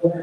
Am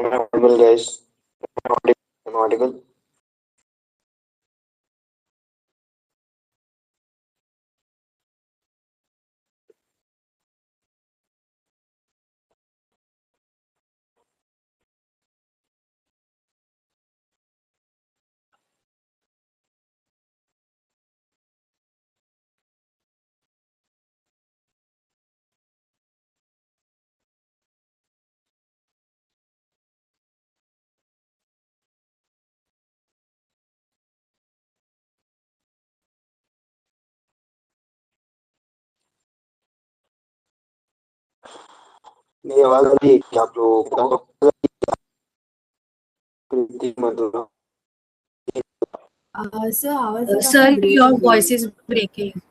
I audible, guys? Am I audible? मेरी आवाज आ रही है क्या आप लोगों को? कृति मधुरा। सर आवाज जरा Sir, break your हो रही voice है. is breaking.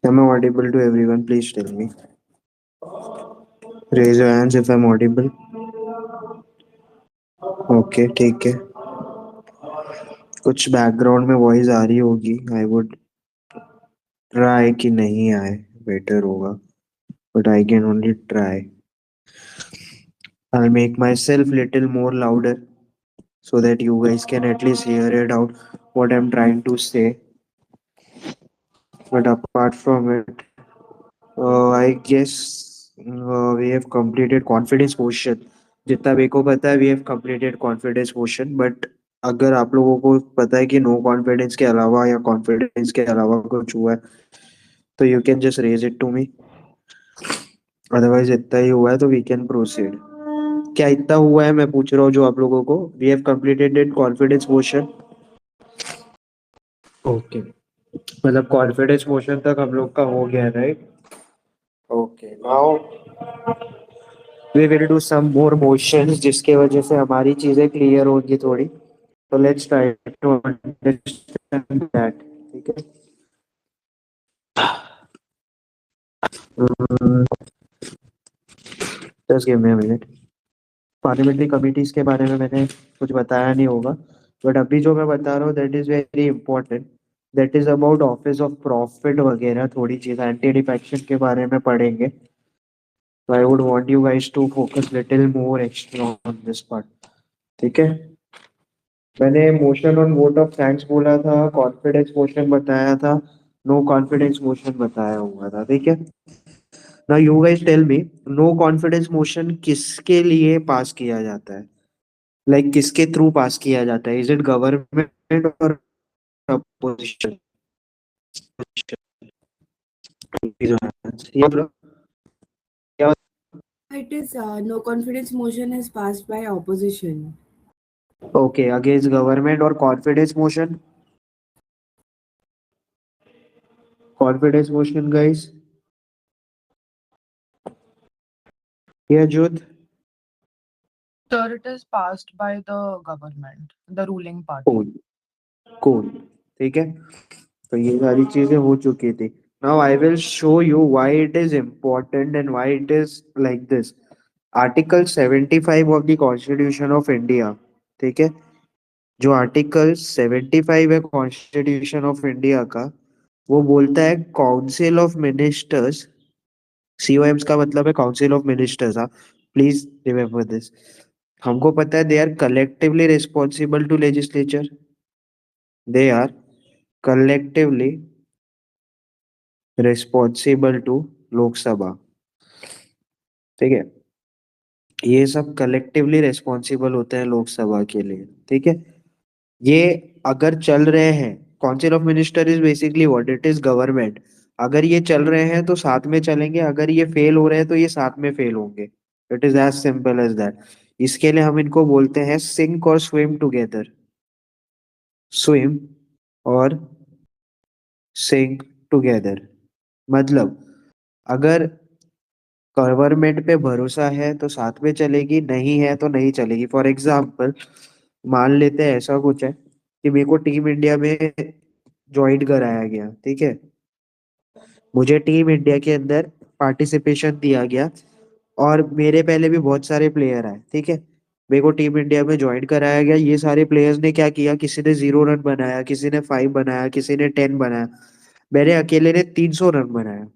Am I audible to everyone? Please tell me. Raise your hands if I'm audible. Okay ठीक है. कुछ बैकग्राउंड में वॉइस आ रही होगी. आई वुड ट्राई कि नहीं आए, बेटर होगा. But I can only try. I'll make myself little more louder so that you guys can at least hear it out what I'm trying to say. But apart from it, I guess we have completed confidence question. जितना मेरे को पता है we have completed confidence question, but अगर आप लोगों को पता है कि नो कॉन्फिडेंस के अलावा या कॉन्फिडेंस के अलावा कुछ हुआ है तो you can just raise it to me. Otherwise इतना ही हुआ है तो वी कैन प्रोसीड। क्या इतना हुआ है मैं पूछ रहा हूँ जो आप लोगों को, we have completed confidence question. Okay, मतलब कॉन्फिडेंस मोशन तक हम लोग का हो गया, right? Okay, now we will do some more motions जिसके वजह से हमारी चीजें क्लियर होंगी थोड़ी। तो let's try to understand that. ठीक है। Just give me a minute. Parliamentary committees के बारे में मैंने कुछ बताया नहीं होगा, बट अभी जो मैं बता रहा हूँ that is very important. That is about office of profit वगैरह थोड़ी चीज एंटी डिफेक्शन के बारे में पढ़ेंगे। तो I would want you guys to focus little more extra on this part. ठीक है। मैंने motion on vote of thanks बोला था, कॉन्फिडेंस मोशन बताया था, नो कॉन्फिडेंस मोशन बताया हुआ था। ठीक है। Now you guys tell me, no confidence motion किसके लिए पास किया जाता है? लाइक किसके थ्रू पास किया जाता है? इज इट गवर्नमेंट और opposition? It is no confidence motion is passed by opposition. Okay, against government. और confidence motion? Confidence motion guys, ये जुद Sir, it is passed by the government, the ruling party. कौन? कौन? ठीक है। तो ये सारी चीजें हो चुकी थी। Now I will show you why it is important and why it is like this. Article 75 of the constitution of India. ठीक है। जो आर्टिकल 75 है कॉन्स्टिट्यूशन ऑफ इंडिया का, वो बोलता है काउंसिल ऑफ मिनिस्टर्स। सीओएम्स का मतलब है काउंसिल ऑफ मिनिस्टर्स। हाँ, प्लीज रिमेम्बर दिस। हमको पता है they are collectively responsible to legislature. They are collectively responsible to Lok Sabha. ठीक है। ये सब कलेक्टिवली रिस्पॉन्सिबल होते हैं लोकसभा के लिए। ठीक है। ये अगर चल रहे हैं, council of minister is basically what it is, government. अगर ये चल रहे हैं तो साथ में चलेंगे, अगर ये फेल हो रहे हैं तो ये साथ में फेल होंगे। It is as simple as that. इसके लिए हम इनको बोलते हैं सिंक और स्विम टुगेदर। स्विम और सिंक टुगेदर। मतलब अगर गवर्नमेंट पे भरोसा है तो साथ में चलेगी, नहीं है तो नहीं चलेगी। फॉर एग्जाम्पल, मान लेते हैं ऐसा कुछ है कि मेरे को टीम इंडिया में ज्वाइन कराया गया। ठीक है। मुझे टीम इंडिया के अंदर पार्टिसिपेशन दिया गया और मेरे पहले भी बहुत सारे प्लेयर आए। ठीक है। मेरे को टीम इंडिया में ज्वाइन कराया गया। ये सारे प्लेयर्स ने क्या किया, किसी ने 0 रन बनाया, किसी ने 5 बनाया, किसी ने 10 बनाया। मैंने अकेले ने 300 रन बनाया।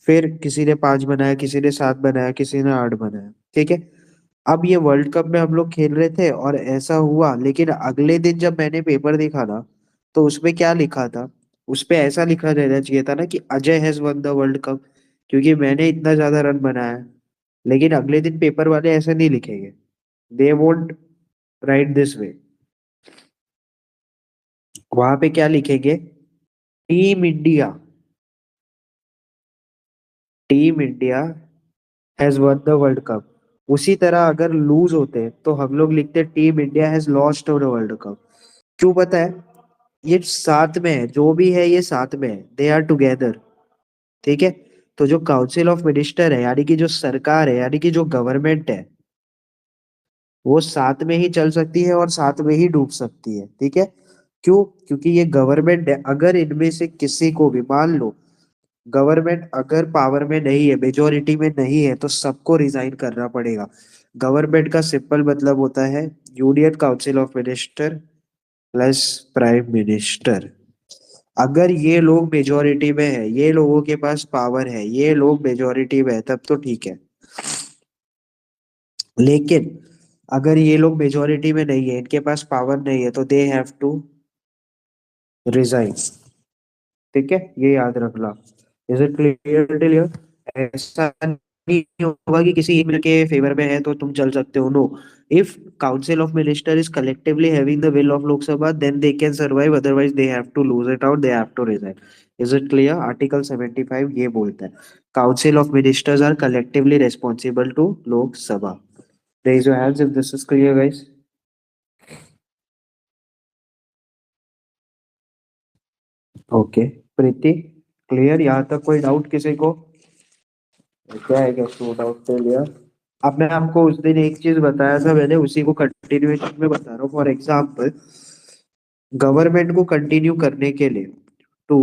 फिर किसी ने 5 बनाया, किसी ने 7 बनाया, किसी ने 8 बनाया। ठीक है। अब ये वर्ल्ड कप में हम लोग खेल रहे थे और ऐसा हुआ, लेकिन अगले दिन जब मैंने पेपर देखा ना, तो उसमें क्या लिखा था? उसपे ऐसा लिखा रहना चाहिए था ना कि Ajay has one the world cup, क्योंकि मैंने इतना ज्यादा रन बनाया है। लेकिन अगले दिन पेपर वाले ऐसे नहीं लिखेंगे। They won't right this way. वहां पे क्या लिखेंगे? Team India, team India has one the world cup. उसी तरह अगर लूज होते तो हम लोग लिखते team India has lost the world cup. क्यों पता है? ये साथ में है, जो भी है ये साथ में है, दे आर टुगेदर। ठीक है। तो जो काउंसिल ऑफ मिनिस्टर है, यानी कि जो सरकार है, यानी कि जो गवर्नमेंट है, वो साथ में ही चल सकती है और साथ में ही डूब सकती है। ठीक है। क्यों? क्योंकि ये गवर्नमेंट है। अगर इनमें से किसी को भी, मान लो गवर्नमेंट अगर पावर में नहीं है, मेजोरिटी में नहीं है, तो सबको रिजाइन करना पड़ेगा। गवर्नमेंट का सिंपल मतलब होता है union council of minister plus prime minister. अगर ये लोग मेजोरिटी में है, ये लोगों के पास पावर है, ये लोग मेजोरिटी में है, तब तो ठीक है। लेकिन अगर ये लोग मेजोरिटी में नहीं है, इनके पास पावर नहीं है, तो दे हैव टू रिजाइन। ठीक है, ये याद रखना। Is it clear till here? ऐसा नहीं होगा कि किसी एक मिनट के फेवर में है तो तुम चल सकते हो, no. If council of minister is collectively having the will of Lok Sabha, then they can survive, otherwise they have to lose it out, they have to resign. Is it clear? Article 75 ये बोलता है council of ministers are collectively responsible to Lok Sabha. Raise your hands if this is clear, guys. Okay, Preeti, clear? यहाँ तक कोई doubt किसी को? क्या है, क्या नो डाउट क्लियर? अब मैं आपको उस दिन एक चीज बताया था, मैंने उसी को कंटिन्यूएशन में बता रहा हूँ। फॉर एग्जाम्पल, गवर्नमेंट को कंटिन्यू करने के लिए, to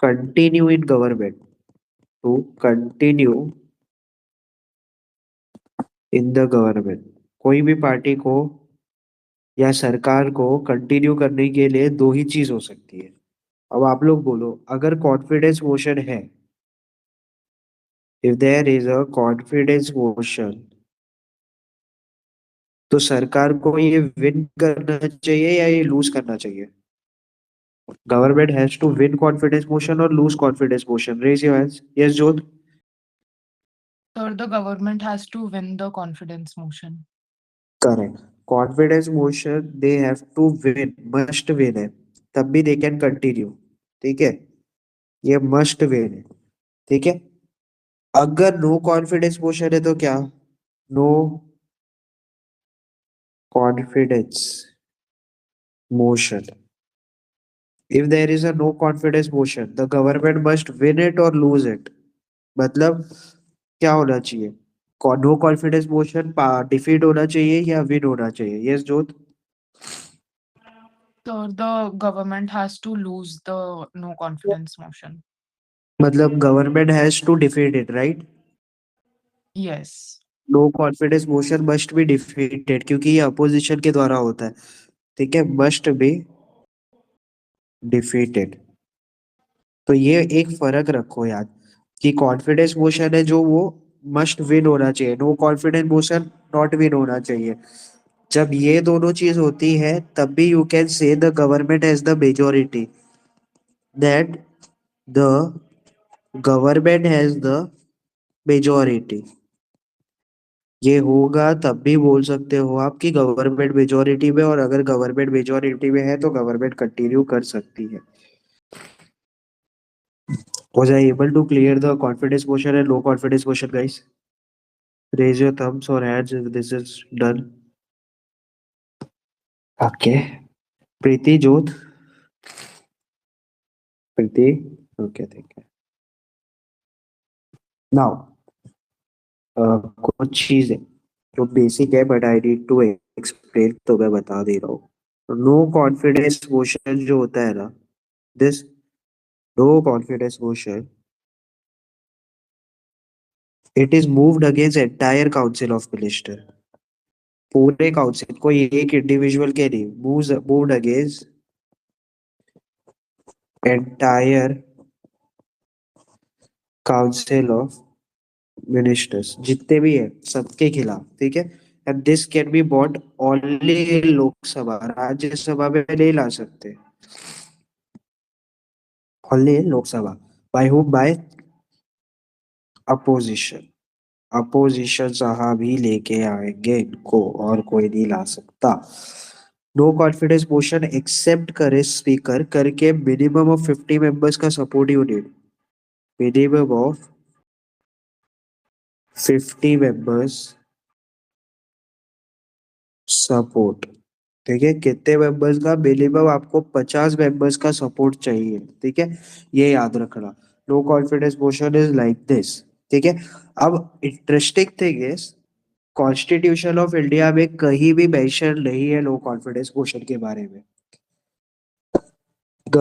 continue in government, to continue in the government, कोई भी पार्टी को या सरकार को कंटिन्यू करने के लिए दो ही चीज हो सकती है। अब आप लोग बोलो, अगर कॉन्फिडेंस मोशन है, if there is a confidence motion, तो सरकार को ये विन करना चाहिए या ये लूज करना चाहिए? Government has to win confidence motion और lose confidence motion. Raise your hands. Yes Jot? Sir, the government has to win the confidence motion. Correct. Confidence motion they have to win, must win है, तब भी they can continue. ठीक है, ये must win है। ठीक है, अगर नो कॉन्फिडेंस मोशन है तो क्या? No confidence motion, if there is a no confidence motion, the government must win it और लूज इट। मतलब क्या होना चाहिए? नो कॉन्फिडेंस मोशन डिफीट होना चाहिए या विन होना चाहिए? यस जोत? So the government has to lose the no confidence motion. मतलब government has to defeat it, right? Yes. No confidence motion must be defeated, क्योंकि ये अपोजिशन के द्वारा होता है। ठीक है, मस्ट बी डिफीटेड। तो ये एक फर्क रखो याद, कि कॉन्फिडेंस मोशन है जो वो मस्ट विन होना चाहिए, no confidence motion not win होना चाहिए। जब ये दोनों चीज होती है तब भी you can say the government has the majority, that the government has the majority. ये होगा तब भी बोल सकते हो आप कि गवर्नमेंट मेजोरिटी में, और अगर गवर्नमेंट मेजोरिटी में है तो गवर्नमेंट कंटिन्यू कर सकती है। Was I able to clear the confidence motion and low confidence motion, guys? Raise your thumbs or hands if this is done. Okay. Preeti, Jyoth, Preeti. Okay, thank you. Now, कुछ चीजें जो basic है but I need to explain, तो मैं बता दे रहा हूँ। No confidence motion जो होता है ना, this no confidence motion, it is moved against entire council of minister. पूरे काउंसिल, कोई एक इंडिविजुअल के नहीं, moved against entire council of ministers, जितने भी है सबके खिलाफ। ठीक है, and this can be bought only Lok Sabha, Rajya Sabha में नहीं ला सकते, only Lok Sabha. By who? By opposition. Opposition साहब ही लेके आएंगे इनको, और कोई नहीं ला सकता। नो कॉन्फिडेंस मोशन एक्सेप्ट करे स्पीकर करके मिनिमम ऑफ 50 मेंबर्स का support you need, minimum of 50 members support. ठीक है, कितने मेंबर्स का? मिनिमम आपको 50 मेंबर्स का सपोर्ट चाहिए। ठीक है, ये याद रखना। No confidence motion is like this. ठीक है, अब interesting thing is, constitution of India में कहीं भी मेंशन नहीं है नो कॉन्फिडेंस मोशन के बारे में। The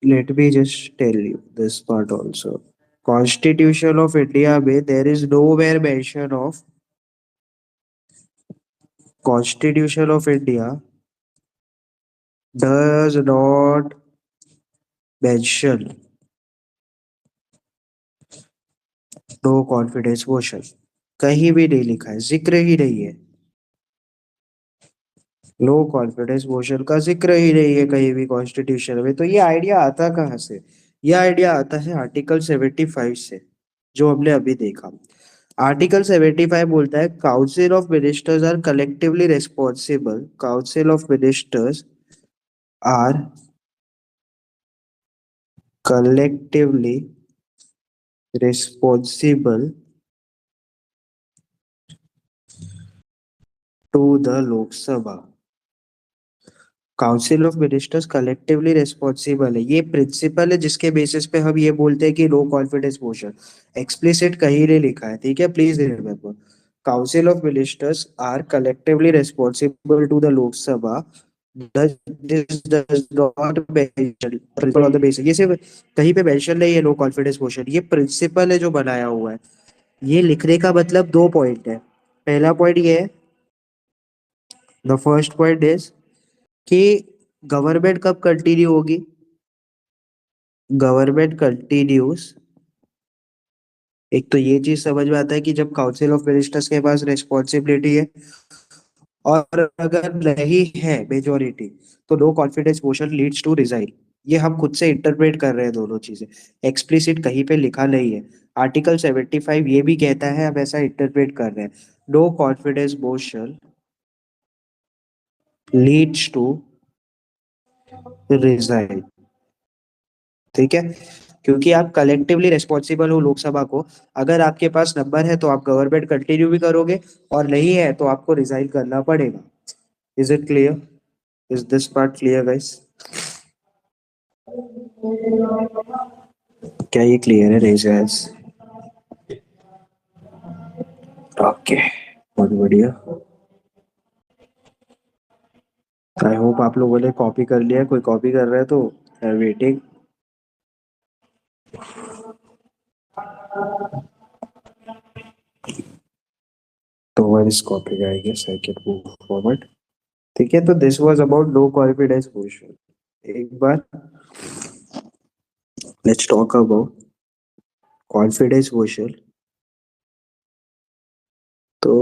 let me just tell you this part also. Constitution of India में there is nowhere mention of, constitution of India does not mention no confidence motion, कहीं भी नहीं लिखा है, जिक्र ही नहीं है। लो कॉन्फिडेंस मोशन का जिक्र ही नहीं है कहीं भी कॉन्स्टिट्यूशन में, तो ये आइडिया आता कहाँ से? ये आइडिया आता है आर्टिकल 75 से, जो हमने अभी देखा। आर्टिकल 75 बोलता है council of ministers are collectively responsible, council of ministers are collectively responsible to the Lok Sabha। Council of ministers collectively responsible है, ये प्रिंसिपल है जिसके बेसिस पे हम ये बोलते हैं कि लो कॉन्फिडेंस मोशन। एक्सप्लिसिट कहीं नहीं लिखा है, ठीक है, please remember. Council of ministers are collectively responsible to the Lok Sabha. This does not mention principle on the basis, ये सिर्फ कहीं पे मेंशन नहीं है लो कॉन्फिडेंस मोशन, ये प्रिंसिपल है जो बनाया हुआ है। ये लिखने का मतलब दो पॉइंट है। पहला पॉइंट ये है, द फर्स्ट पॉइंट इज कि गवर्नमेंट कब कंटिन्यू होगी? गवर्नमेंट कंटिन्यूस, एक तो ये चीज समझ में आता है कि जब काउंसिल ऑफ मिनिस्टर्स के पास रिस्पॉन्सिबिलिटी है, और अगर नहीं है मेजोरिटी, तो no confidence motion leads to resign. ये हम खुद से इंटरप्रेट कर रहे हैं दोनों चीजें, एक्सप्लिसिट कहीं पे लिखा नहीं है। आर्टिकल 75 ये भी कहता है, हम ऐसा इंटरप्रेट कर रहे हैं। No confidence motion leads to resign, ठीक है, क्योंकि आप कलेक्टिवली रिस्पॉन्सिबल हो लोकसभा को। अगर आपके पास नंबर है तो आप गवर्नमेंट कंटिन्यू भी करोगे, और नहीं है तो आपको रिजाइन करना पड़ेगा। Is it clear? Is this part clear guys? क्या ये क्लियर है? Raise hands. ओके, बहुत बढ़िया। आई होप आप लोगों ने कॉपी कर लिया है। कोई कॉपी कर रहा है तो वेटिंग। तो one is copy, I guess I can move forward. ठीक है, तो this was about low confidence motion. एक बार let's talk about confidence motion. तो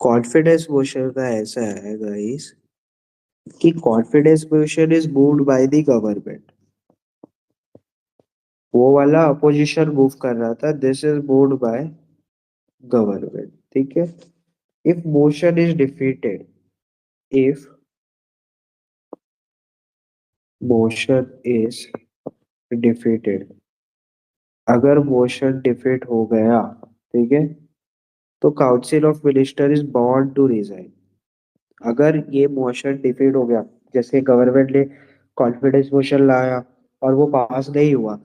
कॉन्फिडेंस मोशन का ऐसा है गाइस कि confidence motion is moved by the government. वो वाला अपोजिशन मूव कर रहा था, this is moved by government, ठीक है। If motion is defeated, if motion is defeated, अगर मोशन डिफीट हो गया, ठीक है, तो council of minister is bound to resign. अगर ये मोशन डिफीट हो गया, जैसे गवर्नमेंट ने कॉन्फिडेंस मोशन लाया और वो पास नहीं हुआ,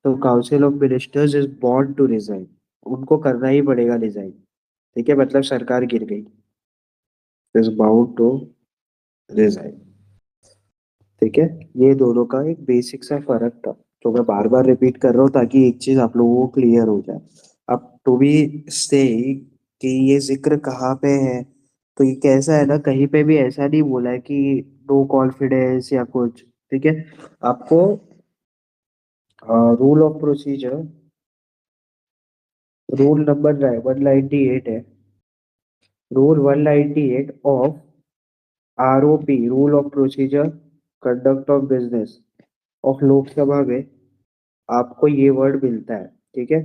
तो council of ministers is bound to resign. उनको करना ही पड़ेगा रिजाइन, ठीक है, मतलब सरकार गिर गई, इज बाउंड टू रिजाइन, ठीक है। ये दोनों का एक बेसिक सा फर्क था, तो मैं बार बार रिपीट कर रहा हूँ ताकि एक चीज आप लोगों को क्लियर हो जाए। अब टू बी से कि ये जिक्र कहाँ पे है, तो ये कैसा है ना, कहीं पे भी ऐसा नहीं बोला है कि नो कॉन्फिडेंस या कुछ, ठीक है। आपको rule of procedure, rule number 198 है, rule 198 of ROP, rule of procedure conduct of business of Lok Sabha में आपको ये वर्ड मिलता है, ठीक है।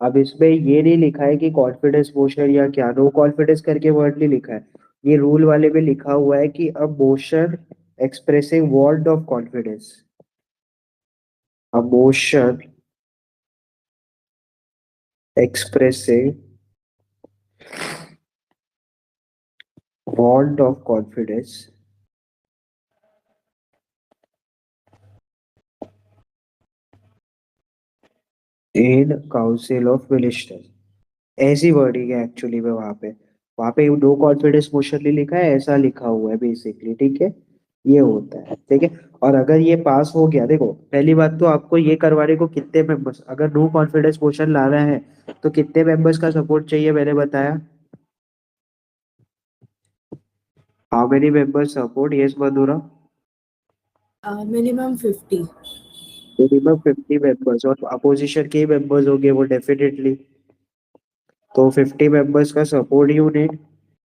अब इसमें ये नहीं लिखा है कि कॉन्फिडेंस मोशन या क्या, नो कॉन्फिडेंस करके वर्ड नहीं लिखा है। ये रूल वाले में लिखा हुआ है कि a motion expressing word of confidence, a motion expressing word of confidence in council of ministers, ऐसी वर्डिंग है एक्चुअली में। वहां पे नो कॉन्फिडेंस मोशन नहीं लिखा है, ऐसा लिखा हुआ है बेसिकली, ठीक है। ये होता है, ठीक है। और अगर ये पास हो गया, देखो पहली बात तो आपको ये करवाने को कितने मेंबर्स, अगर नो कॉन्फिडेंस मोशन लाना है तो कितने मेंबर्स का सपोर्ट चाहिए, मैंने बताया। How many members support? Yes Mathura? Minimum 50. Minimum 50 members, और अपोजिशन के मेंबर्स होंगे वो डेफिनेटली, तो 50 मेंबर्स का सपोर्ट यूनिट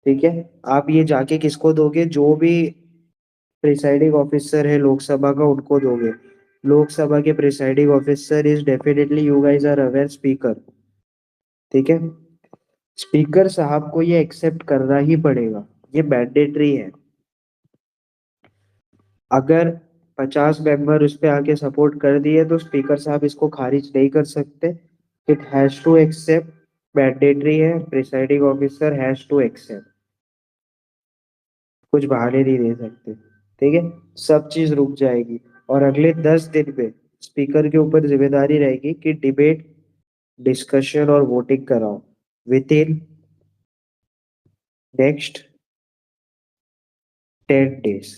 ठीक है, आप ये जाके किसको दोगे, जो भी प्रिसाइडिंग ऑफिसर है लोकसभा का उनको दोगे। लोकसभा के presiding officer is definitely, you guys are aware, speaker. ठीक है, स्पीकर साहब को ये एक्सेप्ट करना ही पड़ेगा, ये मैंडेटरी है। अगर 50 मेंबर उस पे आके सपोर्ट कर दिए तो स्पीकर साहब इसको खारिज नहीं कर सकते। It has to accept, mandatory है, presiding officer has to accept, कुछ बहाने नहीं दे सकते। ठीक है, सब चीज रुक जाएगी और अगले 10 दिन में स्पीकर के ऊपर जिम्मेदारी रहेगी कि डिबेट, डिस्कशन और वोटिंग कराओ विद इन नेक्स्ट 10 डेज।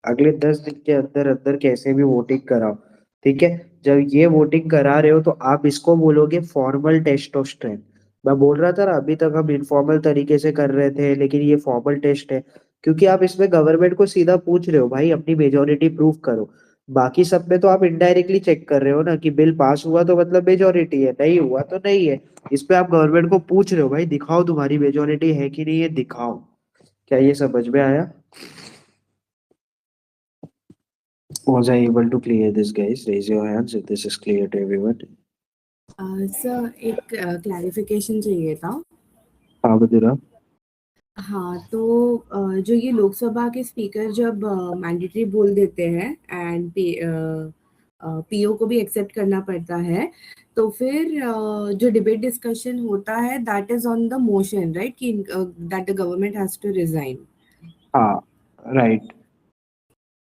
अगले 10 दिन के अंदर अंदर कैसे भी वोटिंग कराओ। ठीक है, जब ये वोटिंग करा रहे हो तो आप इसको बोलोगे फॉर्मल टेस्ट ऑफ स्ट्रेंथ। मैं बोल रहा था ना, अभी तक हम इनफॉर्मल तरीके से कर रहे थे, लेकिन ये फॉर्मल टेस्ट है, क्योंकि आप इसमें गवर्नमेंट को सीधा पूछ रहे हो, भाई अपनी मेजोरिटी प्रूव करो। बाकी सब में तो आप इनडायरेक्टली चेक कर रहे हो ना, कि बिल पास हुआ तो मतलब मेजोरिटी है, नहीं हुआ तो नहीं है। इस पे आप गवर्नमेंट को पूछ रहे हो, भाई दिखाओ तुम्हारी मेजोरिटी है कि नहीं है, दिखाओ। क्या ये समझ में आया? Was I able to clear this, guys? Raise your hands if this is clear to everyone. Sir एक क्लैरिफिकेशन चाहिए था। हाँ बदुरा। हाँ, तो जो ये लोकसभा के स्पीकर जब मैंडेटरी बोल देते हैं एंड पीओ को भी एक्सेप्ट करना पड़ता है, तो फिर जो डिबेट डिस्कशन होता है that is on the motion, right, कि that the government has to resign. हाँ, राइट।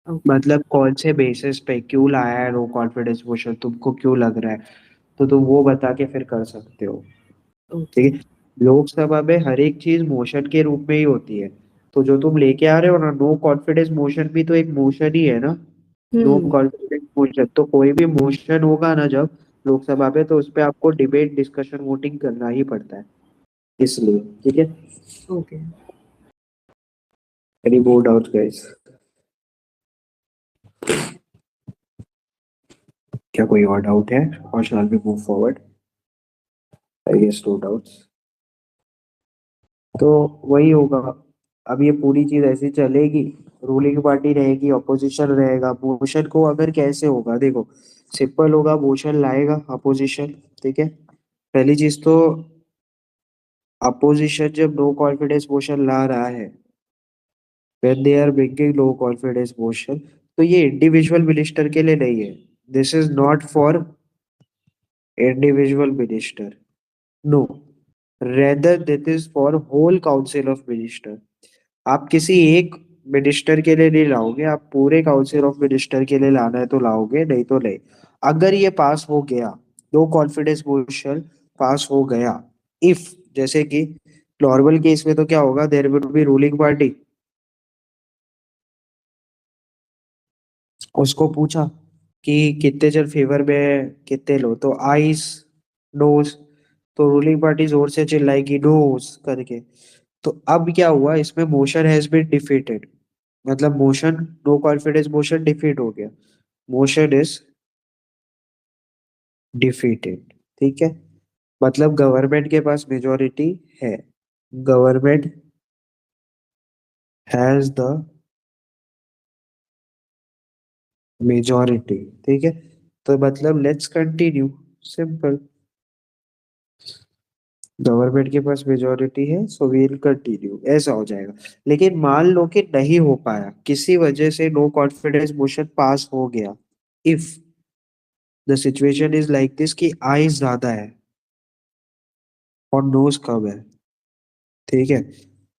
ओके। मतलब कौन से बेसिस पे क्यों लाया है नो कॉन्फिडेंस मोशन, तुमको क्यों लग रहा है, तो तुम वो बता के फिर कर सकते हो। ओके। ठीक है, लोकसभा में हर एक चीज मोशन के रूप में ही होती है। तो जो तुम लेके आ रहे हो ना, नो कॉन्फिडेंस मोशन भी तो एक मोशन ही है ना। नो हम्म। कॉन्फिडेंस मोशन, तो कोई भी मोशन होगा ना जब लोकसभा में, तो उस पे आपको डिबेट, डिस्कशन, वोटिंग करना ही पड़ता है, इसलिए। ठीक है, okay. Any more doubts guys? क्या कोई और डाउट है, और shall we move forward? I guess no doubts. तो वही होगा, अब ये पूरी चीज ऐसी चलेगी, रूलिंग पार्टी रहेगी, अपोजिशन रहेगा। मोशन को अगर कैसे होगा, देखो सिंपल होगा, मोशन लाएगा अपोजिशन। ठीक है, पहली चीज तो अपोजिशन जब नो कॉन्फिडेंस मोशन ला रहा है, when they are bringing no confidence motion, तो ये इंडिविजुअल मिनिस्टर के लिए नहीं है। This is not for individual minister, no, rather this is for whole council of minister. आप किसी एक मिनिस्टर के लिए नहीं लाओगे, आप पूरे काउंसिल ऑफ मिनिस्टर के लिए लाना है तो लाओगे, नहीं तो नहीं। अगर ये पास हो गया, नो कॉन्फिडेंस मोशन पास हो गया, इफ, जैसे कि नॉर्मल केस में तो क्या होगा, there will be ruling party, उसको पूछा कि कितने जन फेवर में है, कितने लो, तो आइस, नोस, तो रूलिंग पार्टी जोर से चिल्लाएगी नोस करके। तो अब क्या हुआ, इसमें मोशन हैज बीन डिफीटेड, मतलब motion, no confidence motion defeat हो गया, मोशन इज डिफीटेड। ठीक है, मतलब गवर्नमेंट के पास मेजोरिटी है, गवर्नमेंट हैज द मेजोरिटी। ठीक है, तो मतलब लेट्स कंटिन्यू, सिंपल, गवर्नमेंट के पास मेजोरिटी है, सो वील कंटिन्यू, ऐसा हो जाएगा। लेकिन मान लो कि नहीं हो पाया, किसी वजह से नो कॉन्फिडेंस मोशन पास हो गया, if the situation is like this कि आई ज्यादा है और नोज कम है, ठीक है,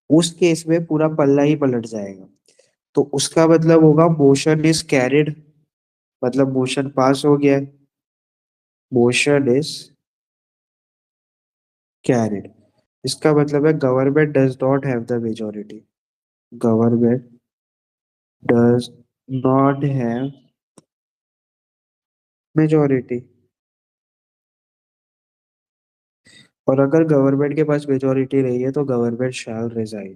उस केस में पूरा पल्ला ही पलट जाएगा। तो उसका मतलब होगा मोशन इज कैरिड, मतलब मोशन पास हो गया, मोशन इज कैरिड। इसका मतलब है government does not have the majority, government does not have majority. और अगर गवर्नमेंट के पास मेजोरिटी नहीं है तो गवर्नमेंट शैल रिजाइन।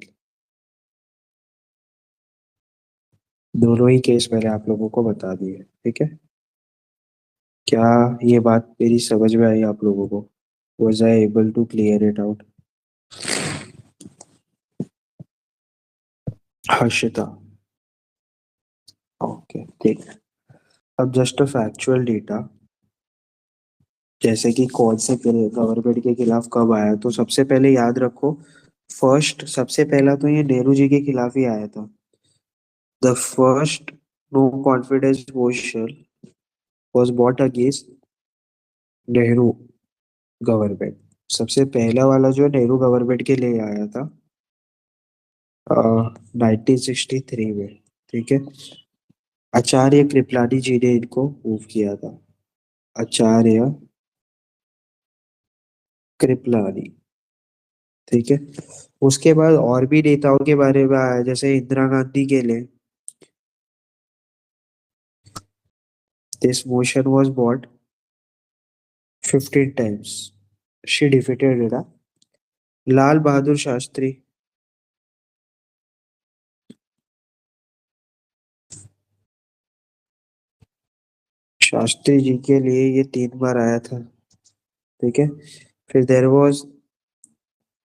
दोनों ही केस मैंने आप लोगों को बता दिए। ठीक है, क्या ये बात मेरी समझ में आई आप लोगों को? Was I able to clear it out? Harshita. Okay ठीक है। अब जस्ट फैक्चुअल डेटा, जैसे कि कौन से गवर्नमेंट के खिलाफ कब आया, तो सबसे पहले याद रखो, फर्स्ट सबसे पहला तो ये नेहरू जी के खिलाफ ही आया था। The first no confidence motion was brought against Nehru government. सबसे पहला वाला जो नेहरू गवर्नमेंट के लिए आया था 1963 में। ठीक है। आचार्य कृपलानी जी ने इनको मूव किया था। आचार्य कृपलानी। ठीक है। उसके बाद और भी नेताओं के बारे में आया, जैसे इंदिरा गांधी के लिए this motion was bought 15 times, she defeated it. Lal Bahadur Shastri, Shastri ji के लिए ये 3 बार आया था। ठीक है। फिर there was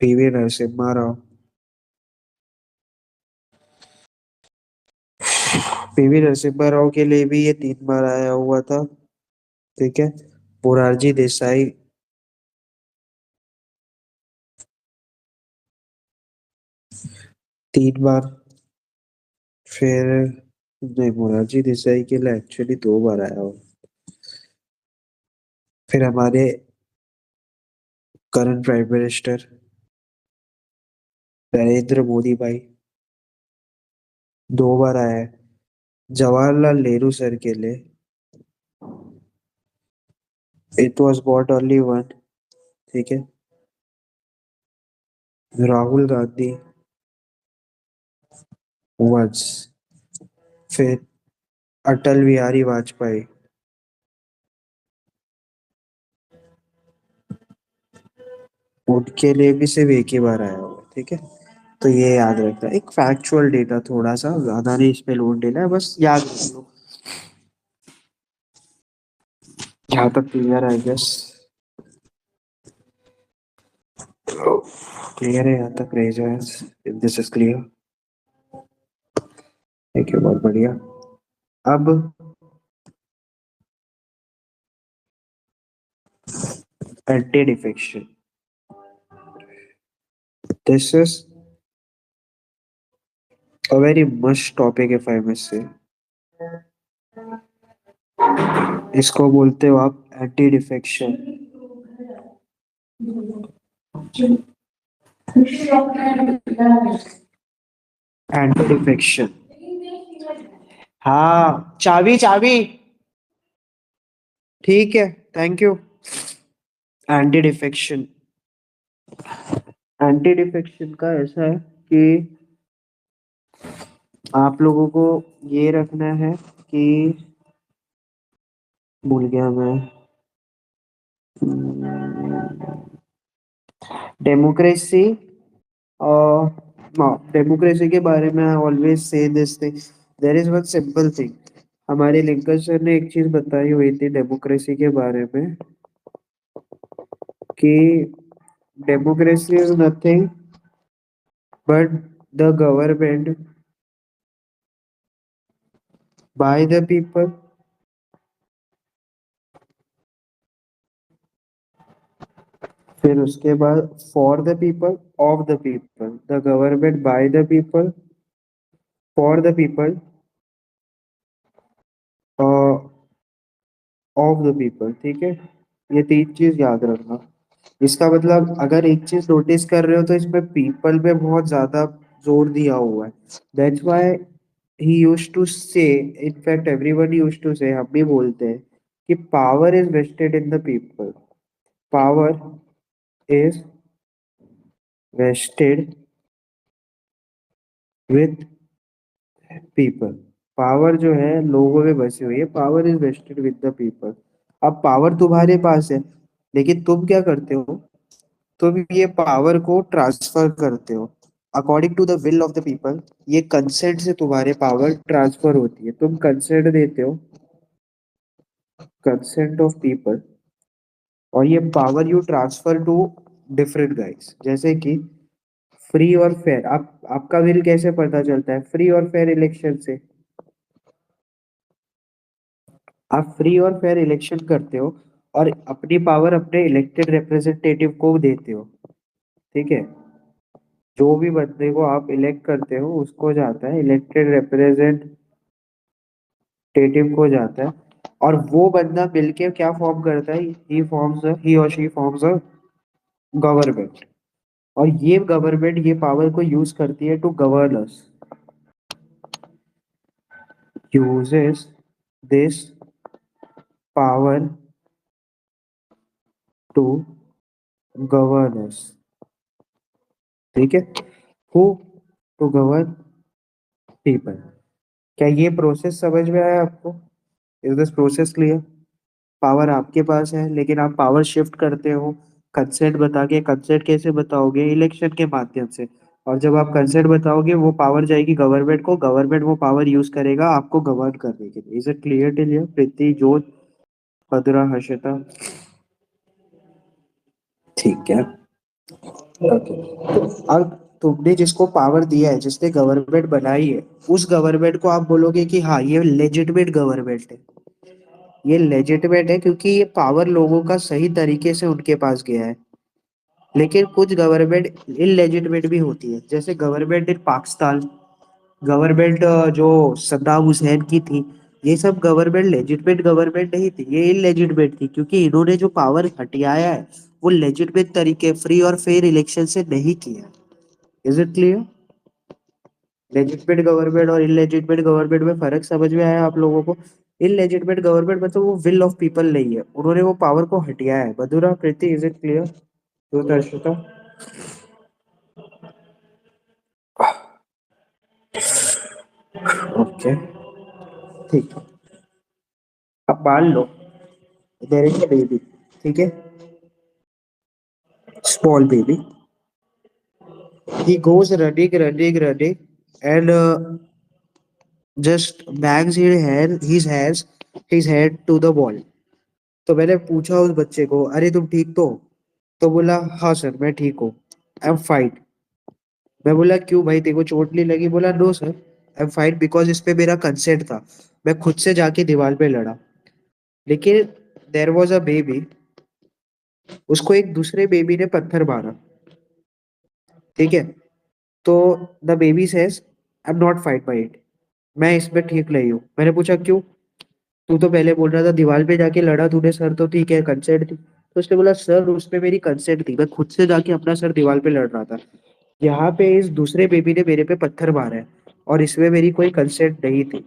PV Narasimha Rao. PV Narasimha Rao के लिए भी ये 3 बार आया हुआ था। ठीक है। मोरारजी देसाई, 3 बार। फिर नहीं, मोरारजी देसाई के लिए एक्चुअली 2 बार आया हो। फिर हमारे current prime minister Narendra Modi भाई, 2 बार आया है। जवाहरलाल नेहरू सर के लिए it was brought only one. ठीक है। राहुल गांधी, वंस। फिर अटल बिहारी वाजपेयी, उनके लिए भी सिर्फ एक ही बार आया होगा। ठीक है। तो ये याद रखना, एक फैक्चुअल डेटा, थोड़ा सा ज्यादा नहीं इसमें लोड देना है, बस याद रख लो। यहाँ तक क्लियर है, गेस क्लियर है यहाँ तक? Raise if this is clear. ठीक है, बहुत बढ़िया। अब anti defection, this is a very must topic if I must say. इसको बोलते हो आप एंटी डिफेक्शन। एंटी डिफेक्शन, हाँ, चाबी चाबी। ठीक है, thank you. Anti defection, anti defection का ऐसा है कि आप लोगों को ये रखना है कि, भूल गया मैं, डेमोक्रेसी, डेमोक्रेसी के बारे में I always say this thing, there is one simple thing. हमारे लिंकन सर ने एक चीज बताई हुई थी डेमोक्रेसी के बारे में, कि democracy is nothing but the government by the people, फिर उसके बाद for the people, of the people, the government by the people, for the people, of the people. ठीक है। ये 3 चीज याद रखना। इसका मतलब अगर एक चीज नोटिस कर रहे हो तो इसमें पीपल पे बहुत ज्यादा जोर दिया हुआ है। That's why he used to say, in fact everyone used to say, हम भी बोलते हैं कि power is vested in the people, power is vested with people. Power जो है लोगों में बसी हुई है, power is vested with the people. अब पावर तुम्हारे पास है, लेकिन तुम क्या करते हो, तुम ये पावर को ट्रांसफर करते हो according to the will of the people. ये कंसेंट से तुम्हारे पावर ट्रांसफर होती है, तुम कंसेंट देते हो, कंसेंट ऑफ पीपल, और ये power you transfer to different guys. जैसे कि फ्री और फेयर, आप आपका विल कैसे पता चलता है? फ्री और फेयर इलेक्शन से। आप फ्री और फेयर इलेक्शन करते हो और अपनी पावर अपने इलेक्टेड रिप्रेजेंटेटिव को देते हो, ठीक है? जो भी बंदे को आप इलेक्ट करते हो उसको जाता है, इलेक्टेड रिप्रेजेंटेटिव को जाता है, और वो बंदा मिलके क्या फॉर्म करता है? ही और शी फॉर्म्स अ गवर्नमेंट, और ये गवर्नमेंट ये पावर को यूज करती है to govern us, uses this power to govern us, ठीक है? हु? To govern people. क्या ये प्रोसेस समझ में आया आपको? Is this process clear? Power आपके पास है, लेकिन आप पावर शिफ्ट करते हो कंसेंट बता के। कंसेंट कैसे बताओगे? इलेक्शन के माध्यम से। और जब आप कंसेंट बताओगे वो पावर जाएगी गवर्नमेंट को, गवर्नमेंट वो पावर यूज करेगा आपको गवर्न करने के लिए। Is it clear till here? Preeti, Jot, Bhadra, Harshita, ठीक है, ओके। तो अब तुमने जिसको पावर दिया है, जिसने गवर्नमेंट बनाई है, उस गवर्नमेंट को आप बोलोगे कि हाँ ये लेजिटिमेट गवर्नमेंट है। ये लेजिटिमेट है क्योंकि ये पावर लोगों का सही तरीके से उनके पास गया है। लेकिन कुछ गवर्नमेंट इलेजिटिमेट भी होती है, जैसे गवर्नमेंट इन पाकिस्तान, गवर्नमेंट जो सद्दाम हुसैन की थी, ये सब गवर्नमेंट लेजिटिमेट गवर्नमेंट नहीं थी, ये इलेजिटिमेट थी, क्योंकि इन्होंने जो पावर हटियाया है वो लेजिटिमेट तरीके, फ्री और फेयर इलेक्शन से नहीं किया। Is it clear? Legitimate government और इलेजिटिमेट गवर्नमेंट में फर्क समझ में आया आप लोगों को? इलेजिटिमेट गवर्नमेंट मतलब वो विल ऑफ पीपल नहीं है, उन्होंने वो पावर को हटियाया है। मधुरा, प्रीति, इज इट क्लियर? तो दर्शिता, ओके, ठीक है। अब मान लो देयर इज अ बेबी, ठीक है, small baby, he goes running and just bangs his head to the wall। तो मैंने पूछा उस बच्चे को, अरे तुम ठीक तो हो? तो बोला हाँ सर मैं ठीक हूँ, आई एम फाइन। मैं बोला क्यों भाई, तेरे को चोट नहीं लगी? बोला no sir, I am fine because इस पे मेरा कंसेंट था, मैं खुद से जाके दीवार पे लड़ा। लेकिन देयर वॉज अ बेबी, उसको एक दूसरे बेबी ने पत्थर मारा, ठीक है? तो the baby says I am not fight by it, मैं इसमें ठीक नहीं हूँ। मैंने पूछा क्यों? तू तो पहले बोल रहा था दीवार पे जाके लड़ा तूने सर, तो ठीक है कंसेंट थी। तो उसने बोला सर उसमें मेरी कंसेंट थी, मैं खुद से जाके अपना सर दीवार पे लड़ रहा था। यहाँ पे इस दूसरे बेबी ने मेरे पे पत्थर मारा है और इसमें मेरी कोई कंसेंट नहीं थी।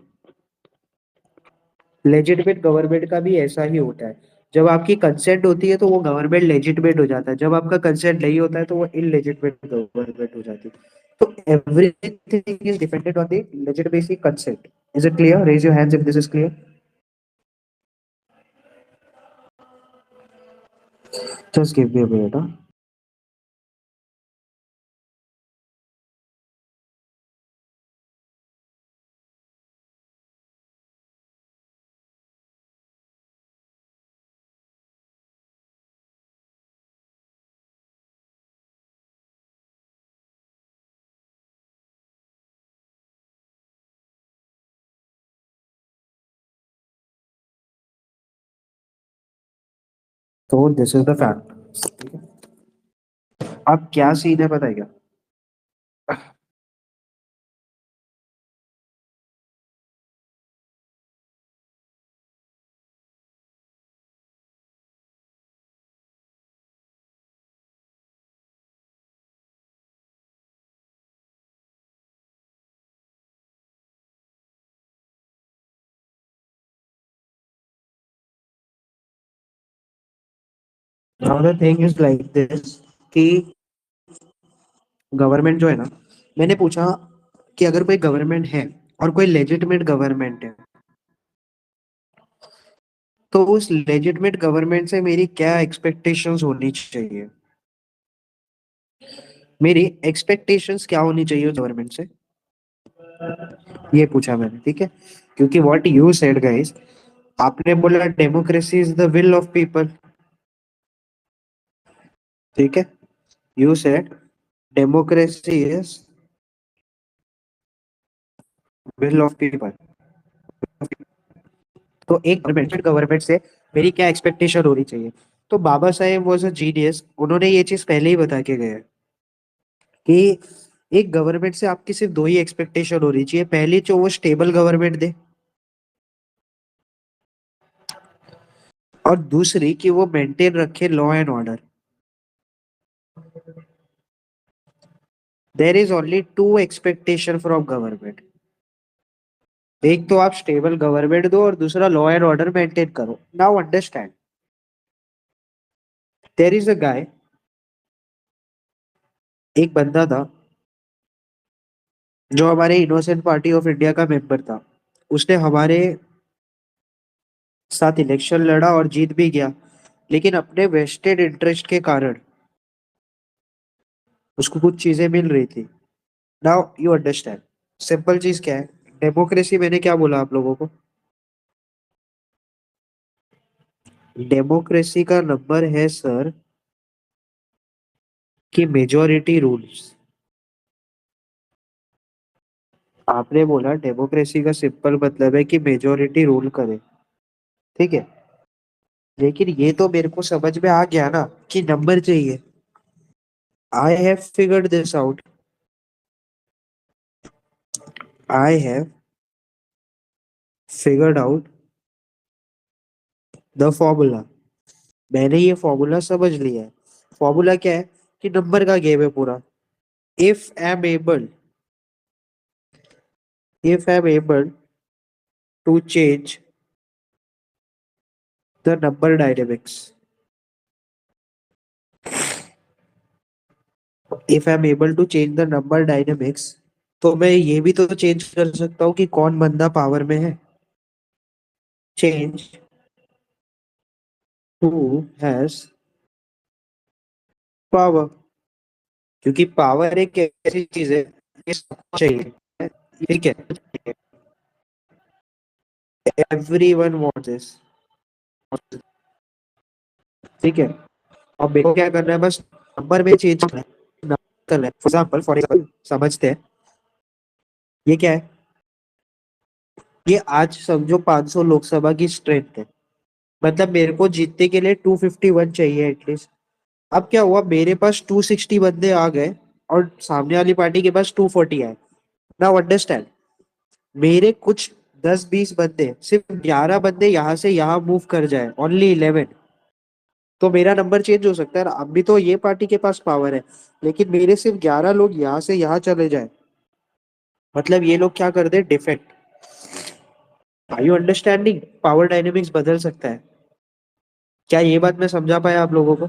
लेजिटिमेट गवर्नमेंट का भी ऐसा ही होता है, जब आपकी कंसेंट होती है तो वो गवर्नमेंट लेजिटिमेट हो जाता है, जब आपका कंसेंट नहीं होता है तो वो इलेजिटिमेट गवर्नमेंट हो जाती है। तो everything is dependent on the legitimacy consent. Is it clear? Raise your hands if this is clear. Just give me a minute. तो दिस इज द फैक्ट। अब क्या सीन है पता है क्या? Now the thing is like this कि government जो है ना, मैंने पूछा कि अगर कोई गवर्नमेंट है और कोई लेजिटिमेट गवर्नमेंट है, तो उस लेजिटिमेट गवर्नमेंट से मेरी क्या एक्सपेक्टेशंस होनी चाहिए? मेरी एक्सपेक्टेशंस क्या होनी चाहिए गवर्नमेंट से, ये पूछा मैंने, ठीक है? क्योंकि व्हाट यू सेड गाइस, आपने बोला democracy is the will of people, ठीक है? You said democracy is will of people. तो एक गवर्नमेंट से मेरी क्या एक्सपेक्टेशन होनी चाहिए? तो Baba Saheb was a genius, उन्होंने ये चीज पहले ही बता के गए हैं कि एक गवर्नमेंट से आपकी सिर्फ दो ही एक्सपेक्टेशन होनी चाहिए। पहली, जो वो स्टेबल गवर्नमेंट दे, और दूसरी कि वो मेंटेन रखे law and order. There is only two expectation from government. एक तो आप स्टेबल गवर्नमेंट दो और दूसरा लॉ एंड ऑर्डर मेंटेन करो। Now understand, there is a guy, एक बंदा था जो हमारे इनोसेंट पार्टी ऑफ इंडिया का मेंबर था। उसने हमारे साथ इलेक्शन लड़ा और जीत भी गया, लेकिन अपने वेस्टेड इंटरेस्ट के कारण उसको कुछ चीजें मिल रही थी। नाउ यू अंडरस्टैंड, सिंपल चीज क्या है? डेमोक्रेसी, मैंने क्या बोला आप लोगों को? डेमोक्रेसी का नंबर है सर कि मेजोरिटी रूल्स। आपने बोला डेमोक्रेसी का सिंपल मतलब है कि मेजोरिटी रूल करे, ठीक है। लेकिन ये तो मेरे को समझ में आ गया ना कि नंबर चाहिए। I have figured this out. I have figured out the formula. मैंने ये फॉर्मूला समझ लिया है। फॉर्मूला क्या है? कि नंबर का गेम है पूरा। If am able if I am able to change the number dynamics, if I am able to change the number dynamics, तो मैं ये भी तो चेंज कर सकता हूँ कि कौन बंदा पावर में है। चेंज हु हैज पावर, क्योंकि पावर एक ऐसी चीज है कि सबको चाहिए, ठीक है। एवरीवन वांट्स दिस, ठीक है। अब मेरे को क्या करना है? बस नंबर में चेंज करना है। फॉर एग्जाम्पल, समझते हैं ये क्या है। ये आज समझो 500 लोकसभा की स्ट्रेंथ है, मतलब मेरे को जीतने के लिए 251 चाहिए एटलीस्ट। अब क्या हुआ, मेरे पास 260 बंदे आ गए और सामने वाली पार्टी के पास 240 आए। नाउ अंडरस्टैंड, मेरे कुछ 10-20 बंदे, सिर्फ 11 बंदे यहाँ से यहाँ मूव कर जाए, ओनली 11, तो मेरा नंबर चेंज हो सकता है ना। अब भी तो ये पार्टी के पास पावर है, लेकिन मेरे सिर्फ 11 लोग यहाँ से यहाँ चले जाए, मतलब ये लोग क्या कर दे? Defect. Are you understanding? Power dynamics बदल सकता है। क्या ये बात मैं समझा पाया आप लोगों को?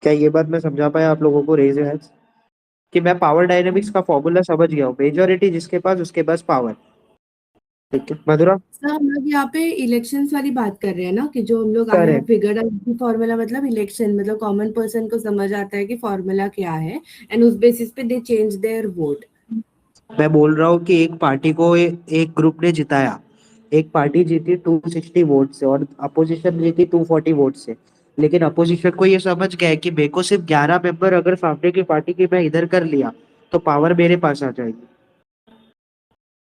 क्या ये बात मैं समझा पाया आप लोगों को? रेज योर हैंड्स कि मैं पावर डायनेमिक्स का फॉर्मूला समझ गया हूँ। मेजोरिटी जिसके पास, उसके पास पावर। ठीक है मधुरा? सर हम लोग यहाँ पे इलेक्शंस वाली बात कर रहे हैं ना, कि जो हम लोग I have correct. Figured out formula, मतलब इलेक्शन, मतलब कॉमन पर्सन को समझ आता है कि फॉर्मूला क्या है, एंड उस बेसिस पे दे चेंज देयर वोट। मैं बोल रहा हूँ कि एक पार्टी को एक ग्रुप ने जिताया। एक पार्टी जीती 260 वोट से और अपोजिशन जीती 240 वोट से। लेकिन अपोजिशन को ये समझ गया है कि मेरे को सिर्फ 11 मेंबर अगर सामने की पार्टी की मैं इधर कर लिया तो पावर मेरे पास आ जाएगी।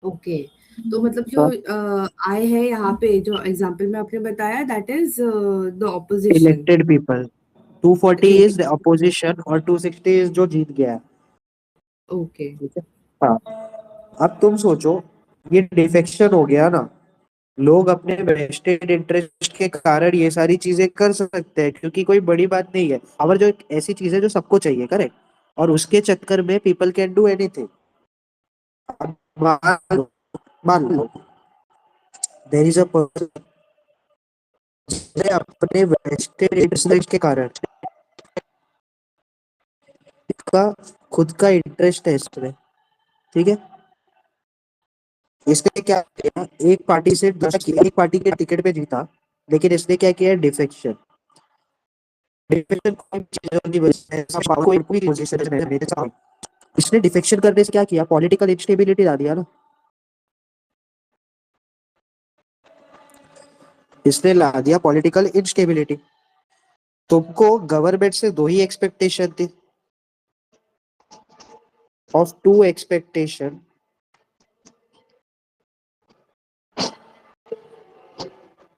ओके, तो मतलब जो आए है यहाँ पे, जो एग्जांपल में आपने बताया, that is the opposition. Elected people. 240 ठीक है। इज अपोजिशन और 260 इज जो जीत गया है। ओके। ठीक है। हाँ, अब तुम सोचो, ये डिफेक्शन हो गया ना। लोग अपने वेस्टेड इंटरेस्ट के कारण ये सारी चीजें कर सकते हैं, क्योंकि कोई बड़ी बात नहीं है। और जो एक ऐसी चीज है जो सबको चाहिए, करेक्ट, और उसके चक्कर में पीपल कैन डू एनीथिंग। मान लो देयर इज अ पर्सन अपने वेस्टेड इंटरेस्ट के कारण, इसका खुद का इंटरेस्ट है इसमें, ठीक है। इसने क्या किया? एक पार्टी के टिकट पे जीता, लेकिन इसने क्या किया? डिफेक्शन। डिफेक्शन कोई पोजीशन में रहने देता। इसने डिफेक्शन करने से क्या किया? पॉलिटिकल इंस्टेबिलिटी ला दिया ना। इसने ला दिया पॉलिटिकल इंस्टेबिलिटी। तुमको गवर्नमेंट से दो ही एक्सपेक्टेशन थी, of two expectation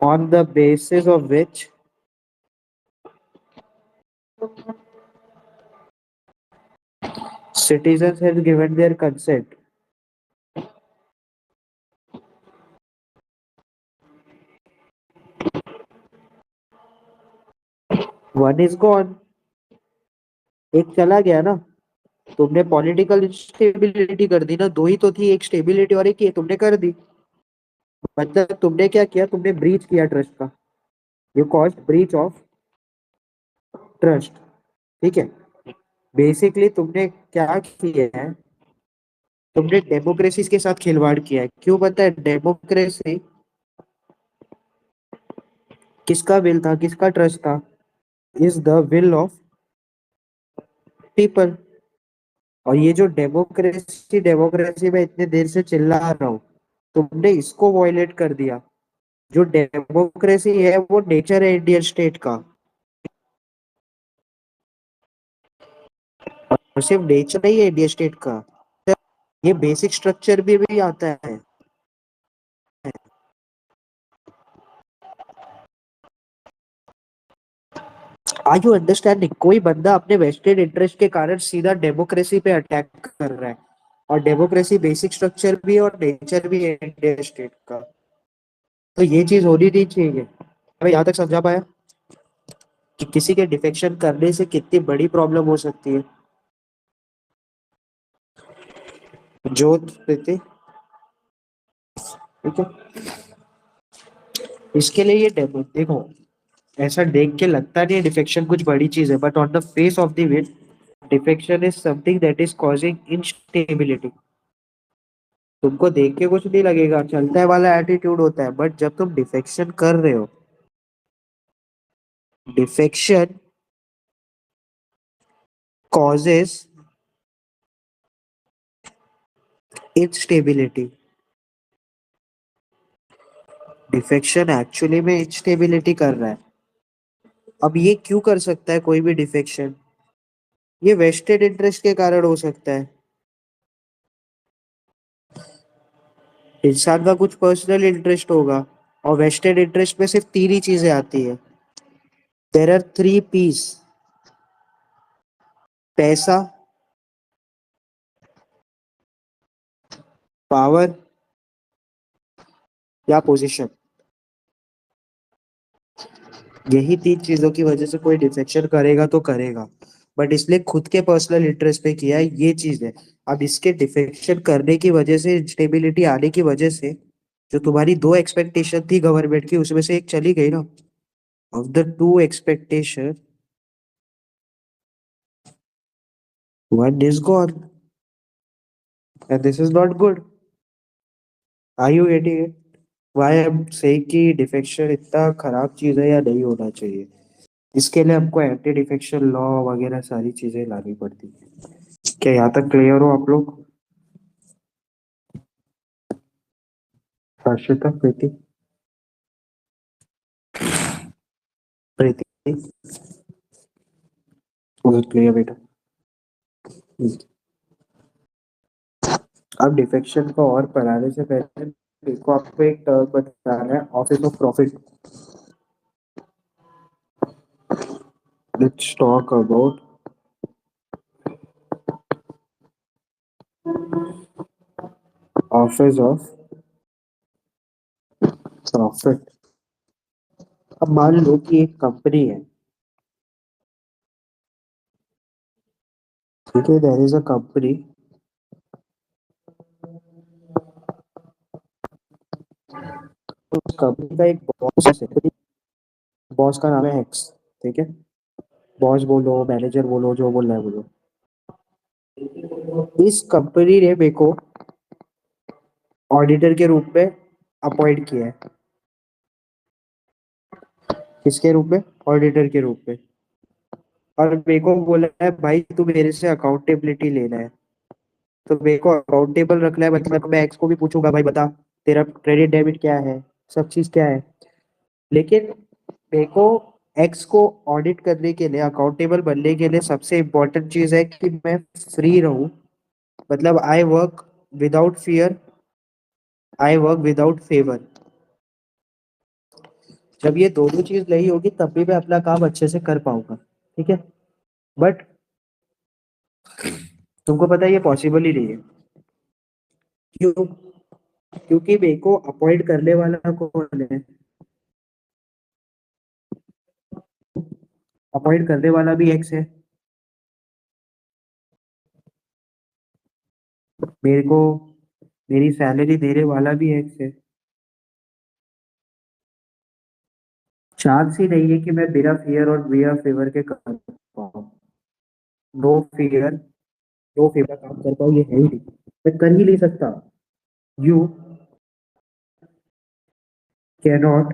on the basis of which citizens have given their consent. One is gone. एक चला गया ना. तुमने पॉलिटिकल स्टेबिलिटी कर दी ना. दो ही तो थी, एक स्टेबिलिटी और एक ये तुमने कर दी. मतलब तुमने क्या किया, तुमने ब्रीच किया ट्रस्ट का. You caused breach of trust. ठीक है. बेसिकली तुमने क्या किया है, तुमने डेमोक्रेसी के साथ खिलवाड़ किया है. क्यों पता है? डेमोक्रेसी किसका विल था, किसका ट्रस्ट था? Is the will of people. और ये जो डेमोक्रेसी डेमोक्रेसी में इतने देर से चिल्ला रहा हूँ, तुमने इसको वॉयलेट कर दिया. जो डेमोक्रेसी है वो नेचर है इंडियन स्टेट का. और सिर्फ नेचर नहीं है इंडियन स्टेट का, ये बेसिक स्ट्रक्चर भी आता है. Are you understanding? कोई बंदा अपने वेस्टेड इंटरेस्ट के कारण सीधा डेमोक्रेसी पे अटैक कर रहा है. और डेमोक्रेसी बेसिक स्ट्रक्चर भी है और नेचर भी है इंडियन स्टेट का. तो ये चीज होनी नहीं चाहिए. मैं यहाँ तक समझा पाया कि किसी के डिफेक्शन करने से कितनी बड़ी प्रॉब्लम हो सकती है. जोत प्रीति. ठीक है. इसके लिए ये डेमो देखो, ऐसा देख के लगता नहीं है डिफेक्शन कुछ बड़ी चीज है, but on the face of the wheat defection is something that is causing instability. तुमको देख के कुछ नहीं लगेगा, चलता है वाला एटीट्यूड होता है, बट जब तुम डिफेक्शन कर रहे हो, defection causes instability. Defection actually में इंस्टेबिलिटी कर रहा है. अब ये क्यों कर सकता है कोई भी डिफेक्शन? ये वेस्टेड इंटरेस्ट के कारण हो सकता है. इंसान का कुछ पर्सनल इंटरेस्ट होगा, और वेस्टेड इंटरेस्ट में सिर्फ तीन ही चीजें आती है. देयर आर थ्री पीस: पैसा, पावर या पोजीशन. यही तीन चीजों की वजह से कोई डिफेक्शन करेगा तो करेगा, बट इसलिए खुद के पर्सनल इंटरेस्ट पे किया है, ये चीज है. अब इसके डिफेक्शन करने की वजह से, इंस्टेबिलिटी आने की वजह से, जो तुम्हारी दो एक्सपेक्टेशन थी गवर्नमेंट की, उसमें से एक चली गई ना. Of the two expectation, one is gone, and this is not good. Are you getting it? Why I'm saying कि डिफेक्शन इतना खराब चीज है या नहीं होना चाहिए. इसके लिए हमको एंटी डिफेक्शन लॉ वगैरह सारी चीजें लानी पड़ती है. क्या यहाँ तक क्लियर हो आप लोग? हर्षिता, प्रीति, प्रीति, क्लियर बेटा? अब डिफेक्शन को और पढ़ाने से पहले देखो, आपको एक टर्म बताना है, office of profit. Let's talk about office of profit. अब मान लो कि एक कंपनी है. ठीक है, देयर इज अ कंपनी. उस कंपनी का एक बॉस है. बॉस का नाम है एक्स. ठीक है. बॉस बोलो, मैनेजर बोलो, जो बोलना है बोलो. इस कंपनी ने मेरे को ऑडिटर के रूप में अपॉइंट किया है. किसके रूप में? ऑडिटर के रूप में. और मेरे को बोला है भाई तू मेरे से अकाउंटेबिलिटी लेना है. तो मेरे को अकाउंटेबल रखना है, मतलब मैं एक्स को भी पूछूंगा भाई बता तेरा क्रेडिट डेबिट क्या है, सब चीज क्या है. लेकिन मेरे को एक्स को ऑडिट करने के लिए, अकाउंटेबल बनने के लिए सबसे इम्पोर्टेंट चीज है कि मैं फ्री रहूं मतलब I work without fear, I work without favour. जब ये दोनों चीज नहीं होगी तब भी मैं अपना काम अच्छे से कर पाऊंगा, ठीक है। बट तुमको पता है ये पॉसिबल ही नहीं है। क्यों? क्योंकि मेरे को अपॉइंट करने वाला कौन है? अपॉइंट करने वाला भी एक्स है, मेरे को मेरी सैलरी देने वाला भी एक्स है। चांस ही नहीं है कि मैं बिना फियर और बिना फेवर के कर पाऊँ। नो फियर, नो फेवर काम कर पाऊँ, ये है ही नहीं। मैं कर ही नहीं सकता। You cannot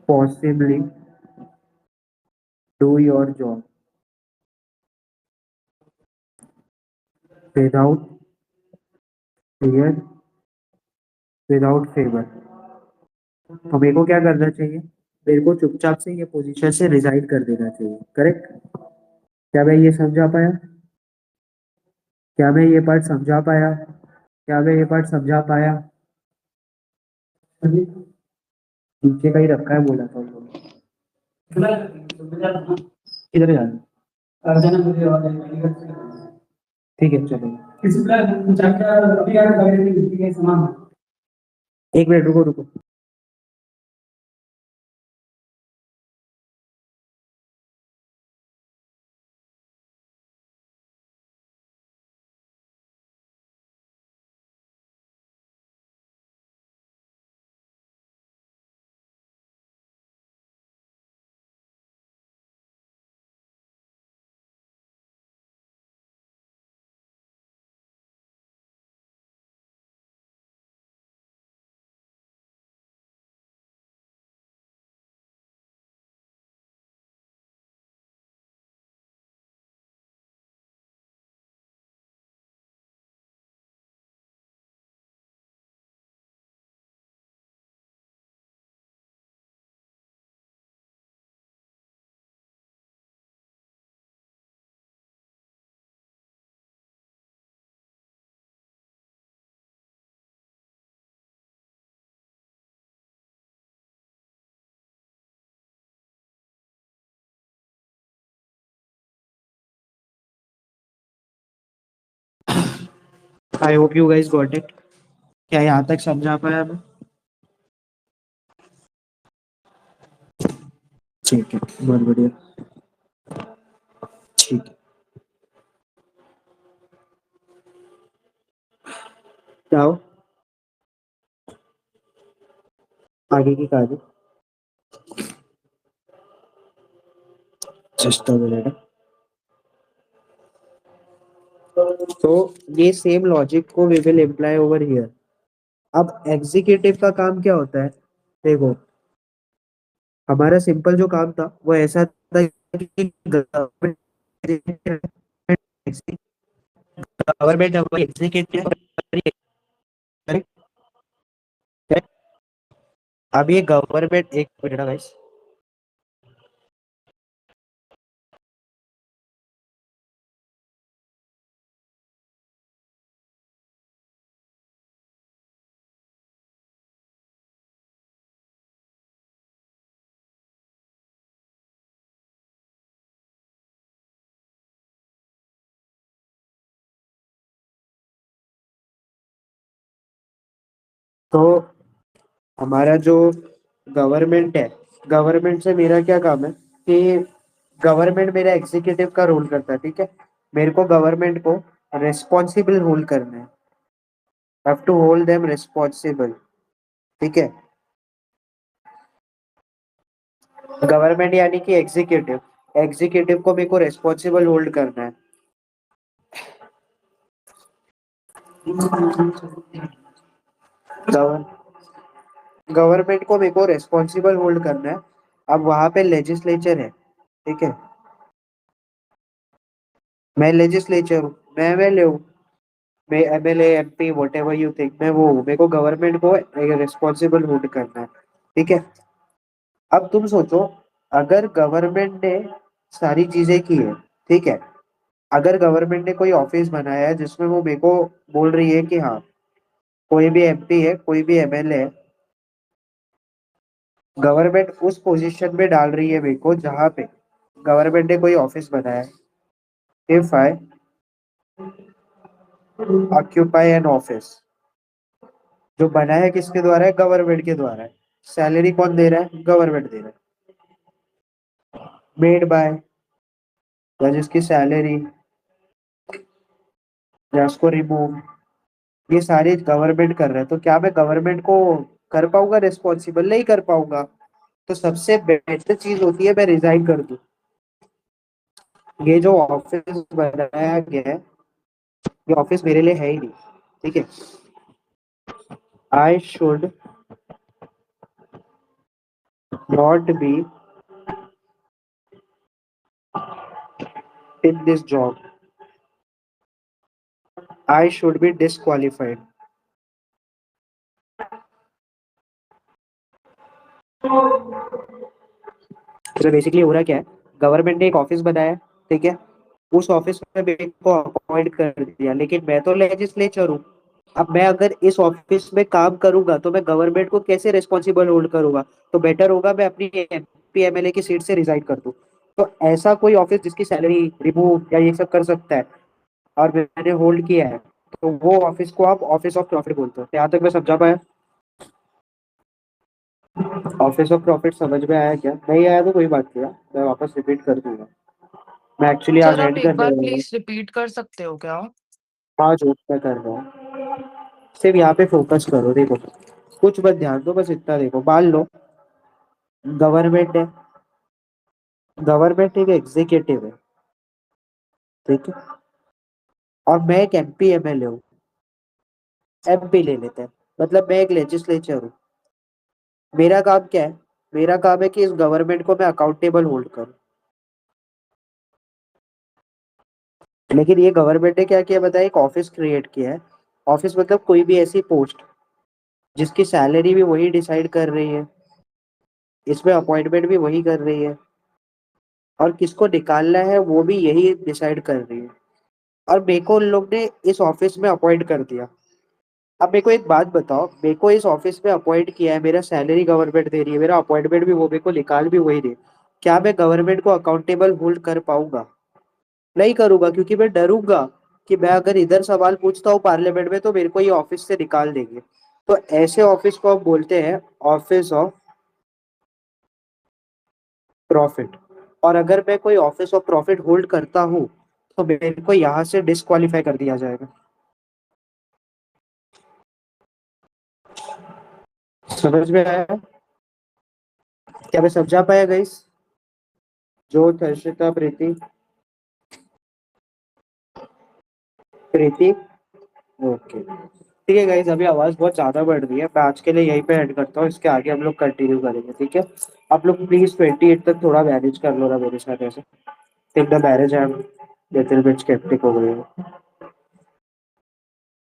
possibly do your job without fear, without favour. तो मेरे को क्या करना चाहिए? मेरे को चुपचाप से ये पोजीशन से रिजाइन कर देना चाहिए, करेक्ट? क्या मैं ये समझा पाया? क्या मैं ये पार्ट समझा पाया? क्या मैं ये पार्ट समझा पाया? पीछे का ही रखा है, बोला था उन्होंने। इधर ही ठीक है चलो। एक मिनट रुको रुको। I hope you guys got it. क्या यहाँ तक समझा पाया मैं? ठीक है, बहुत बढ़िया। ठीक है, जाओ आगे की कहानी। Just a minute. तो ये सेम लॉजिक को we will imply over here. अब एग्जीक्यूटिव का काम क्या होता है? देखो, हमारा सिंपल जो काम था वो ऐसा था कि गवर्नमेंट हमारी एग्जीक्यूटिव, अब ये गवर्नमेंट, एक मिनट गाइस। तो हमारा जो गवर्नमेंट है, गवर्नमेंट से मेरा क्या काम है कि गवर्नमेंट मेरा एग्जीक्यूटिव का रोल करता है, ठीक है। मेरे को गवर्नमेंट को रिस्पॉन्सिबल रोल करना है, have to hold them responsible, ठीक है। गवर्नमेंट यानी कि एग्जीक्यूटिव, एग्जीक्यूटिव को मेरे को रिस्पॉन्सिबल होल्ड करना है। गवर्नमेंट को मेरे को रिस्पॉन्सिबल होल्ड करना है। अब वहां पे लेजिस्लेचर है, ठीक है। मैं लेजिस्लेचर हूँ, मैं एमएलए हूँ, मैं MLA MP what ever you think, मैं वो हूँ। मेरे को गवर्नमेंट को रिस्पॉन्सिबल होल्ड करना है, ठीक है। अब तुम सोचो, अगर गवर्नमेंट ने सारी चीजें की है, ठीक है, अगर गवर्नमेंट ने कोई ऑफिस बनाया है जिसमें वो मेरे को बोल रही है कि हाँ, कोई भी एमपी है, कोई भी एमएलए है, गवर्नमेंट उस पोजीशन में डाल रही है मेरे को जहाँ पे गवर्नमेंट ने कोई ऑफिस बनाया है। If I occupy an office, जो बना है किसके द्वारा है? गवर्नमेंट के द्वारा है। सैलरी कौन दे रहा है? गवर्नमेंट दे रहा है। मेड बाय, या जिसकी सैलरी, या उसको रिमूव, ये सारी गवर्नमेंट कर रहा है। तो क्या मैं गवर्नमेंट को कर पाऊंगा रिस्पॉन्सिबल? नहीं कर पाऊंगा। तो सबसे बेहतर चीज होती है मैं रिजाइन कर दूं। ये जो ऑफिस बनाया गया है, ये ऑफिस मेरे लिए है ही नहीं। ठीक है, I should not be in this job, I should be disqualified. तो बेसिकली हो रहा क्या है, गवर्नमेंट ने एक ऑफिस बनाया है, ठीक है, उस ऑफिस में मेरे को अपॉइंट कर दिया, लेकिन मैं तो लेजिस्लेचर हूँ। अब मैं अगर इस ऑफिस में काम करूंगा तो मैं गवर्नमेंट को कैसे रिस्पॉन्सिबल होल्ड करूंगा? तो बेटर होगा मैं अपनी एमपी एमएलए की सीट से रिजाइन कर दूं। तो ऐसा कोई ऑफिस जिसकी सैलरी रिमूव या ये सब कर सकता है और मैंने होल्ड किया है, तो वो ऑफिस को आप ऑफिस ऑफ प्रॉफिट बोलते हो। यहाँ तक मैं समझा पाया? ऑफिस ऑफ प्रॉफिट समझ में आया? क्या नहीं आया तो कोई बात नहीं है, मैं वापस रिपीट कर दूंगा। मैं एक्चुअली आज सर आप एंड एक करने बार वाला हूँ। प्लीज रिपीट कर सकते हो क्या? हाँ, जो मैं कर रहा हूँ, सिर्फ यहाँ पे फोकस करो। देखो, कुछ मत ध्यान दो, बस इतना देखो। मान लो गवर्नमेंट है, गवर्नमेंट एक एग्जीक्यूटिव है, ठीक है, और मैं एक एमपी एमएलए हूँ। एमपी ले लेते हैं, मतलब मैं एक लेजिस्लेचर हूँ। मेरा काम क्या है? मेरा काम है कि इस गवर्नमेंट को मैं अकाउंटेबल होल्ड करूँ। लेकिन ये गवर्नमेंट ने क्या किया बताया? एक ऑफिस क्रिएट किया है। ऑफिस मतलब कोई भी ऐसी पोस्ट जिसकी सैलरी भी वही डिसाइड कर रही है, इसमें अपॉइंटमेंट भी वही कर रही है, और किसको निकालना है वो भी यही डिसाइड कर रही है। और मेरे को उन लोग ने इस ऑफिस में अपॉइंट कर दिया। अब मेरे को एक बात बताओ, मेरे को इस ऑफिस में अपॉइंट किया है, मेरा सैलरी गवर्नमेंट दे रही है, मेरा अपॉइंटमेंट भी वो, मेरे को निकाल भी वही दे। क्या मैं गवर्नमेंट को अकाउंटेबल होल्ड कर पाऊंगा? नहीं करूंगा, क्योंकि मैं डरूंगा कि मैं अगर इधर सवाल पूछता हूँ पार्लियामेंट में तो मेरे को ये ऑफिस से निकाल देंगे। तो ऐसे ऑफिस को हम बोलते हैं ऑफिस ऑफ प्रॉफिट। और अगर मैं कोई ऑफिस ऑफ प्रॉफिट होल्ड करता हूँ तो मेरे को यहाँ से डिस्क्वालीफाई कर दिया जाएगा। समझ में आया? क्या मैं समझा पाया गाइस? जो हर्षिता, प्रीति, प्रीति, ओके। ठीक है गाइस, अभी आवाज बहुत ज्यादा बढ़ रही है, मैं आज के लिए यहीं पे एंड करता हूँ। इसके आगे हम लोग कंटिन्यू करेंगे, ठीक है? आप लोग प्लीज 28 तक थोड़ा मैनेज कर लो ना मेरे साथ ऐसे। Till the marriage I am little bit skeptic हो गई हूँ।